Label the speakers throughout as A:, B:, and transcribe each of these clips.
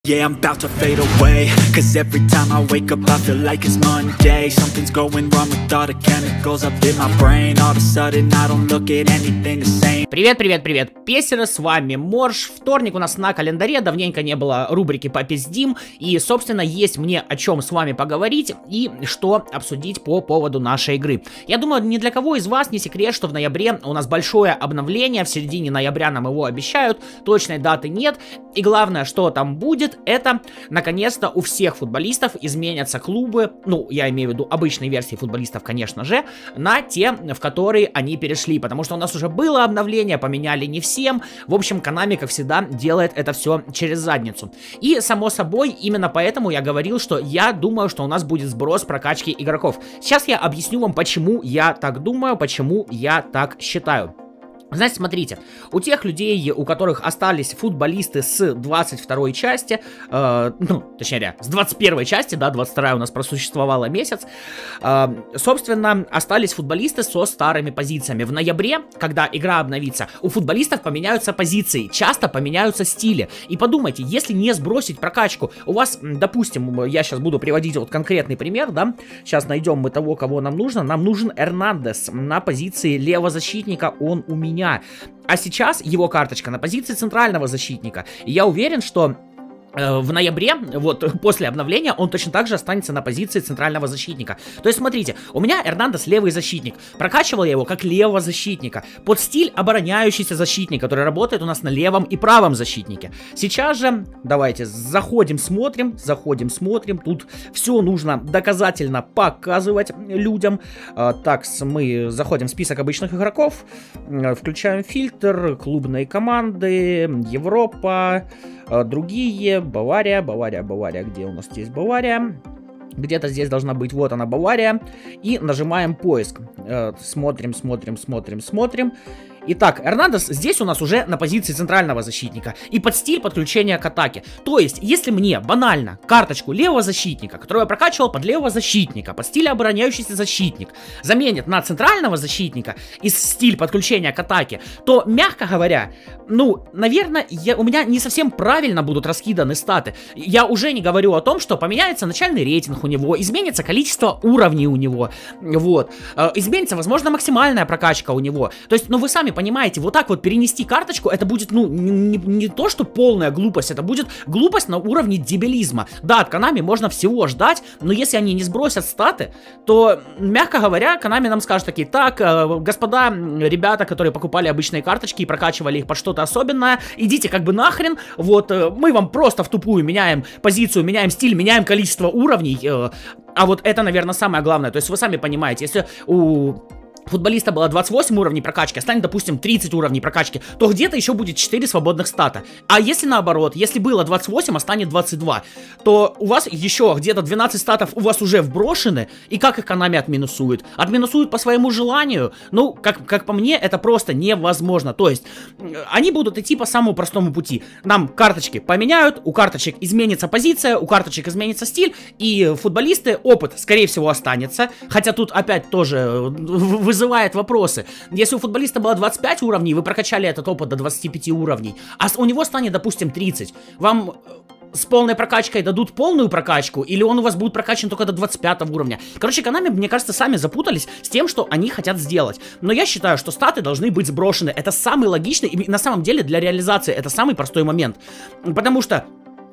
A: Yeah, I'm about to fade away. Cause every time I wake up I feel like it's Monday. Something's going wrong with all the chemicals up in my brain. All of a sudden I don't look at anything the same.
B: Привет, песеры, с вами Морж. Вторник у нас на календаре, давненько не было рубрики «Попиздим». И, собственно, есть мне о чем с вами поговорить и что обсудить по поводу нашей игры. Я думаю, ни для кого из вас не секрет, что в ноябре у нас большое обновление. В середине ноября нам его обещают, точной даты нет. И главное, что там будет, это, наконец-то, у всех футболистов изменятся клубы, ну, я имею в виду обычные версии футболистов, конечно же, на те, в которые они перешли, потому что у нас уже было обновление, поменяли не всем. В общем, Konami, как всегда, делает это все через задницу. И, само собой, именно поэтому я говорил, что я думаю, что у нас будет сброс прокачки игроков. Сейчас я объясню вам, почему я так думаю, почему я так считаю. Знаете, смотрите, у тех людей, у которых остались футболисты с 22 части, точнее, с 21 части, да, 22 у нас просуществовала месяц, собственно, остались футболисты со старыми позициями. В ноябре, когда игра обновится, у футболистов поменяются позиции, часто поменяются стили. И подумайте, если не сбросить прокачку, у вас, допустим, я сейчас буду приводить вот конкретный пример, да, сейчас найдем мы того, кого нам нужен Эрнандес на позиции левозащитника, он у меня. А сейчас его карточка на позиции центрального защитника. И я уверен, что в ноябре, вот после обновления, он точно так же останется на позиции центрального защитника. То есть, смотрите, у меня Эрнандес левый защитник. Прокачивал я его как левого защитника. Под стиль обороняющийся защитник, который работает у нас на левом и правом защитнике. Сейчас же, давайте, заходим, смотрим. Тут все нужно доказательно показывать людям. Так, мы заходим в список обычных игроков. Включаем фильтр, клубные команды, Европа, другие, Бавария, где у нас здесь Бавария? Где-то здесь должна быть, вот она, Бавария. И нажимаем поиск. Смотрим. Итак, Эрнандес здесь у нас уже на позиции центрального защитника и под стиль подключения к атаке. То есть, если мне банально карточку левого защитника, которую я прокачивал под левого защитника, под стиль обороняющийся защитник, заменит на центрального защитника и стиль подключения к атаке, то, мягко говоря, ну, наверное, у меня не совсем правильно будут раскиданы статы. Я уже не говорю о том, что поменяется начальный рейтинг у него, изменится количество уровней у него, вот, изменится, возможно, максимальная прокачка у него. То есть, ну, вы сами понимаете, вот так вот перенести карточку, это будет, ну, не то, что полная глупость, это будет глупость на уровне дебилизма. Да, от Konami можно всего ждать, но если они не сбросят статы, то, мягко говоря, Konami нам скажет такие: так, господа, ребята, которые покупали обычные карточки и прокачивали их под что-то особенное, идите как бы нахрен, вот, мы вам просто в тупую меняем позицию, меняем стиль, меняем количество уровней, а вот это, наверное, самое главное. То есть вы сами понимаете, если у футболиста было 28 уровней прокачки, а станет, допустим, 30 уровней прокачки, то где-то еще будет 4 свободных стата. А если наоборот, если было 28, а станет 22, то у вас еще где-то 12 статов у вас уже вброшены, и как их Konami отминусует? Отминусуют по своему желанию? Ну, как по мне, это просто невозможно. То есть, они будут идти по самому простому пути. Нам карточки поменяют, у карточек изменится позиция, у карточек изменится стиль, и футболисты, опыт, скорее всего, останется. Хотя тут опять тоже вызывает вопросы. Если у футболиста было 25 уровней, вы прокачали этот опыт до 25 уровней, а у него станет, допустим, 30. Вам с полной прокачкой дадут полную прокачку, или он у вас будет прокачан только до 25 уровня? Короче, Konami, мне кажется, сами запутались с тем, что они хотят сделать. Но я считаю, что статы должны быть сброшены. Это самый логичный, и на самом деле для реализации это самый простой момент. Потому что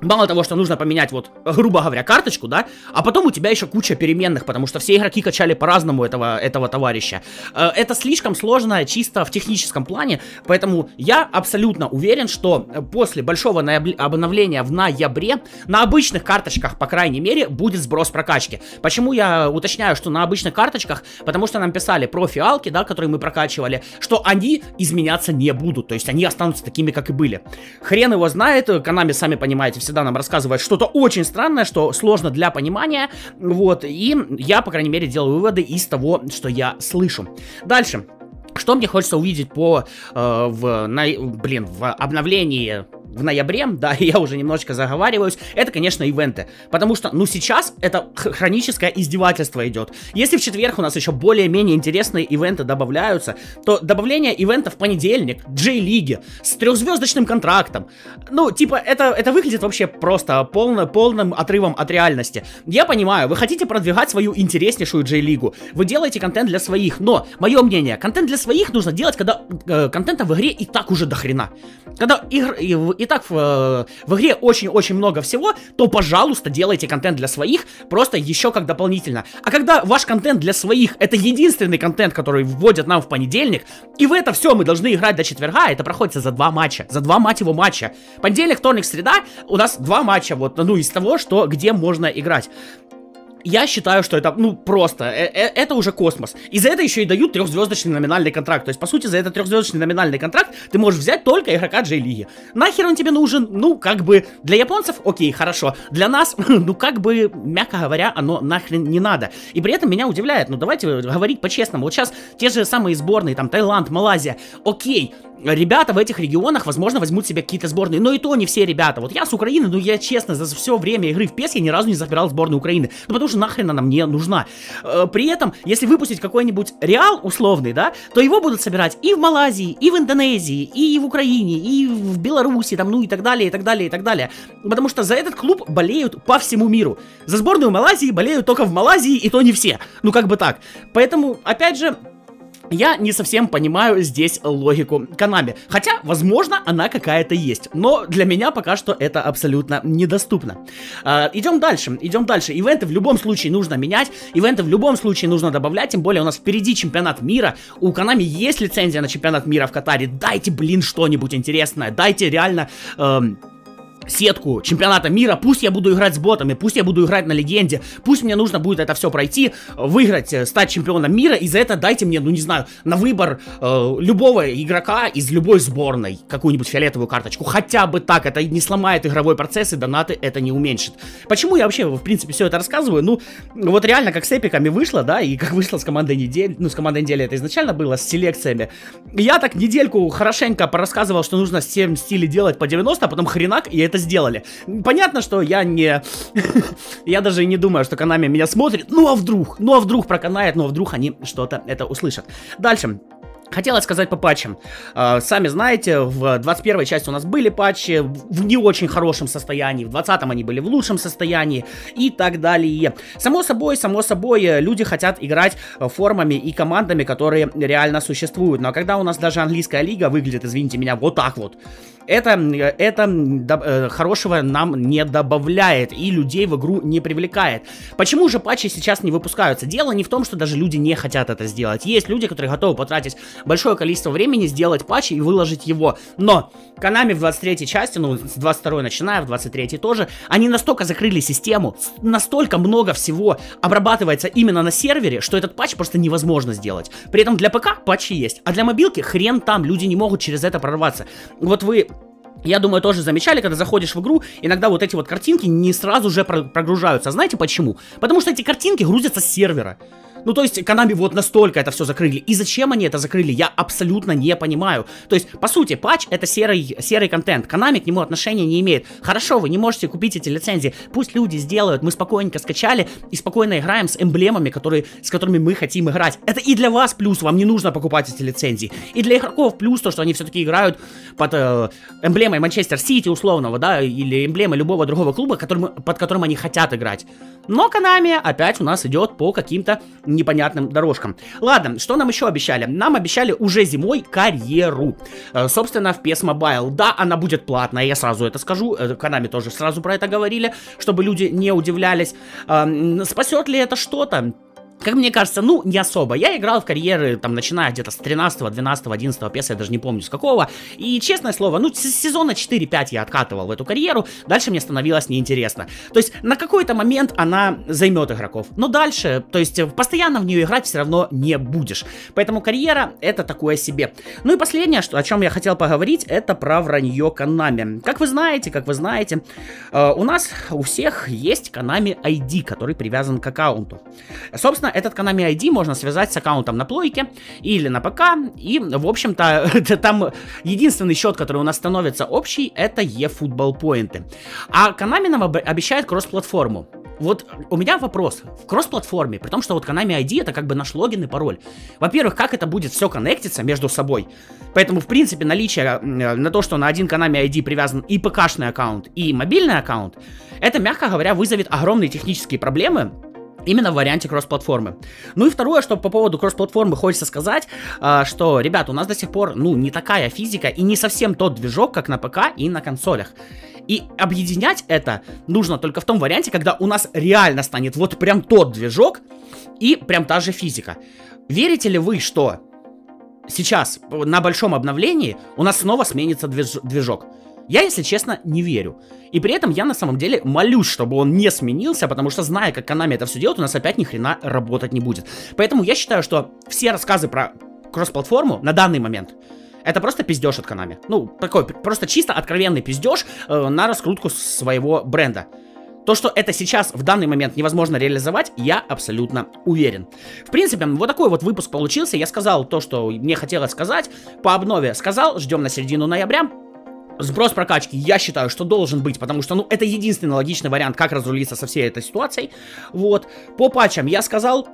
B: мало того, что нужно поменять, вот, грубо говоря, карточку, да, а потом у тебя еще куча переменных, потому что все игроки качали по-разному этого товарища. Это слишком сложно чисто в техническом плане, поэтому я абсолютно уверен, что после большого обновления в ноябре на обычных карточках, по крайней мере, будет сброс прокачки. Почему я уточняю, что на обычных карточках? Потому что нам писали про фиалки, да, которые мы прокачивали, что они изменяться не будут, то есть они останутся такими, как и были. Хрен его знает, Konami, сами понимаете, всегда нам рассказывает что-то очень странное, что сложно для понимания, вот, и я, по крайней мере, делаю выводы из того, что я слышу. Дальше. Что мне хочется увидеть в обновлении в ноябре, да, я уже немножечко заговариваюсь, это, конечно, ивенты. Потому что, ну, сейчас это хроническое издевательство идет. Если в четверг у нас еще более-менее интересные ивенты добавляются, то добавление ивента в понедельник, J-лиги, с 3-звездочным контрактом, ну, типа, это выглядит вообще просто полным отрывом от реальности. Я понимаю, вы хотите продвигать свою интереснейшую J-лигу, вы делаете контент для своих, но, мое мнение, контент для своих нужно делать, когда контента в игре и так уже до хрена. Когда и так в игре очень-очень много всего, то, пожалуйста, делайте контент для своих, просто еще как дополнительно. А когда ваш контент для своих, это единственный контент, который вводят нам в понедельник, и в это все мы должны играть до четверга, это проходится за 2 матча, за 2 мать его матча. Понедельник, вторник, среда, у нас 2 матча, вот, ну, из того, что, где можно играть. Я считаю, что это, ну, просто, это уже космос. И за это еще и дают 3-звездочный номинальный контракт. То есть, по сути, за этот 3-звездочный номинальный контракт ты можешь взять только игрока J-лиги. Нахер он тебе нужен? Ну, как бы, для японцев, окей, хорошо. Для нас, ну, как бы, мягко говоря, оно нахрен не надо. И при этом меня удивляет, ну, давайте говорить по-честному. Вот сейчас те же самые сборные, там, Таиланд, Малайзия, окей. Ребята в этих регионах, возможно, возьмут себе какие-то сборные, но и то не все ребята. Вот я с Украины, ну я честно, за все время игры в PES я ни разу не забирал сборную Украины. Ну потому что нахрен она мне нужна. При этом, если выпустить какой-нибудь Реал условный, да, то его будут собирать и в Малайзии, и в Индонезии, и в Украине, и в Беларуси, там, ну и так далее, и так далее, и так далее. Потому что за этот клуб болеют по всему миру. За сборную Малайзии болеют только в Малайзии, и то не все. Ну как бы так. Поэтому, опять же, я не совсем понимаю здесь логику Konami. Хотя, возможно, она какая-то есть. Но для меня пока что это абсолютно недоступно. Идем дальше. Ивенты в любом случае нужно менять. Ивенты в любом случае нужно добавлять. Тем более у нас впереди чемпионат мира. У Konami есть лицензия на чемпионат мира в Катаре. Дайте, блин, что-нибудь интересное. Дайте реально... сетку чемпионата мира, пусть я буду играть с ботами, пусть я буду играть на легенде, пусть мне нужно будет это все пройти, выиграть, стать чемпионом мира, и за это дайте мне, ну не знаю, на выбор любого игрока из любой сборной какую-нибудь фиолетовую карточку, хотя бы так, это не сломает игровой процесс, и донаты это не уменьшит. Почему я вообще, в принципе, все это рассказываю? Ну, вот реально, как с эпиками вышло, да, и как вышло с командой недели, ну, с командой недели это изначально было, с селекциями. Я так недельку хорошенько порассказывал, что нужно 7 стилей делать по 90, а потом хренак, и это сделали. Понятно, что я не... я даже и не думаю, что Konami меня смотрит. Ну а вдруг проканает, ну а вдруг они что-то это услышат. Дальше. Хотела сказать по патчам. Сами знаете, в 21-й части у нас были патчи в не очень хорошем состоянии, в 20-м они были в лучшем состоянии и так далее. Само собой, люди хотят играть формами и командами, которые реально существуют. Но когда у нас даже английская лига выглядит, извините меня, вот так вот, это хорошего нам не добавляет и людей в игру не привлекает. Почему же патчи сейчас не выпускаются? Дело не в том, что даже люди не хотят это сделать. Есть люди, которые готовы потратить большое количество времени, сделать патч и выложить его. Но Konami в 23-й части, ну, с 22-й начиная, в 23-й тоже, они настолько закрыли систему, настолько много всего обрабатывается именно на сервере, что этот патч просто невозможно сделать. При этом для ПК патчи есть, а для мобилки хрен там, люди не могут через это прорваться. Вот вы... Я думаю, тоже замечали, когда заходишь в игру, иногда вот эти вот картинки не сразу же прогружаются. Знаете почему? Потому что эти картинки грузятся с сервера. Ну, то есть, Konami вот настолько это все закрыли. И зачем они это закрыли, я абсолютно не понимаю. То есть, по сути, патч — это серый контент. Konami к нему отношения не имеет. Хорошо, вы не можете купить эти лицензии. Пусть люди сделают. Мы спокойненько скачали и спокойно играем с эмблемами, с которыми мы хотим играть. Это и для вас плюс, вам не нужно покупать эти лицензии. И для игроков плюс то, что они все-таки играют под эмблемой Манчестер Сити условного, да, или эмблемой любого другого клуба, под которым они хотят играть. Но Konami опять у нас идет по каким-то непонятным дорожкам. Ладно, что нам еще обещали? Нам обещали уже зимой карьеру. Собственно, в PES Mobile. Да, она будет платная, я сразу это скажу. Konami тоже сразу про это говорили, чтобы люди не удивлялись. Спасет ли это что-то? Как мне кажется, ну, не особо. Я играл в карьеры, там, начиная где-то с 13, 12, 11 PES, я даже не помню с какого. И, честное слово, ну, с сезона 4-5 я откатывал в эту карьеру, дальше мне становилось неинтересно. То есть, на какой-то момент она займет игроков. Но дальше, то есть, постоянно в нее играть все равно не будешь. Поэтому карьера — это такое себе. Ну и последнее, о чем я хотел поговорить, это про вранье Konami. Как вы знаете, у нас у всех есть Konami ID, который привязан к аккаунту. Собственно, этот Konami ID можно связать с аккаунтом на плойке или на ПК, и, в общем-то, там единственный счет, который у нас становится общий, это eFootball поинты. А Konami нам обещает кросс-платформу. Вот у меня вопрос. В кросс-платформе, при том, что вот Konami ID это как бы наш логин и пароль. Во-первых, как это будет все коннектиться между собой? Поэтому, в принципе, наличие на то, что на один Konami ID привязан и ПК-шный аккаунт, и мобильный аккаунт, это, мягко говоря, вызовет огромные технические проблемы именно в варианте кросс-платформы. Ну и второе, что по поводу кросс-платформы хочется сказать, что, ребят, у нас до сих пор, ну, не такая физика и не совсем тот движок, как на ПК и на консолях. И объединять это нужно только в том варианте, когда у нас реально станет вот прям тот движок и прям та же физика. Верите ли вы, что сейчас на большом обновлении у нас снова сменится движок? Я, если честно, не верю. И при этом я на самом деле молюсь, чтобы он не сменился, потому что, зная, как Konami это все делает, у нас опять ни хрена работать не будет. Поэтому я считаю, что все рассказы про кросс-платформу на данный момент это просто пиздеж от Konami. Ну, такой просто чисто откровенный пиздеж на раскрутку своего бренда. То, что это сейчас в данный момент невозможно реализовать, я абсолютно уверен. В принципе, вот такой вот выпуск получился. Я сказал то, что мне хотелось сказать. По обнове сказал, ждем на середину ноября. Сброс прокачки, я считаю, что должен быть, потому что, ну, это единственный логичный вариант, как разрулиться со всей этой ситуацией. Вот. По патчам я сказал,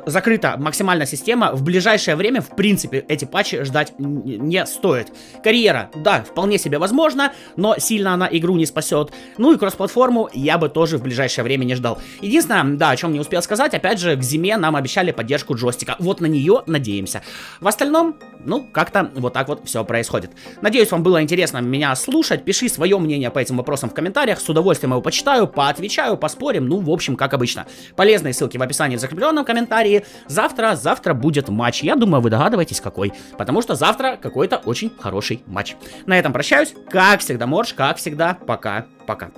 B: закрыта максимальная система. В ближайшее время, в принципе, эти патчи ждать не стоит. Карьера, да, вполне себе возможно, но сильно она игру не спасет. Ну и кросс-платформу я бы тоже в ближайшее время не ждал. Единственное, да, о чем не успел сказать, опять же, к зиме нам обещали поддержку джойстика. Вот на нее надеемся. В остальном, ну, как-то вот так вот все происходит. Надеюсь, вам было интересно меня слушать. Пиши свое мнение по этим вопросам в комментариях. С удовольствием его почитаю, поотвечаю, поспорим. Ну, в общем, как обычно. Полезные ссылки в описании в закрепленном комментарии. Завтра будет матч. Я думаю, вы догадываетесь, какой. Потому что завтра какой-то очень хороший матч. На этом прощаюсь. Как всегда, Морж, как всегда, пока-пока.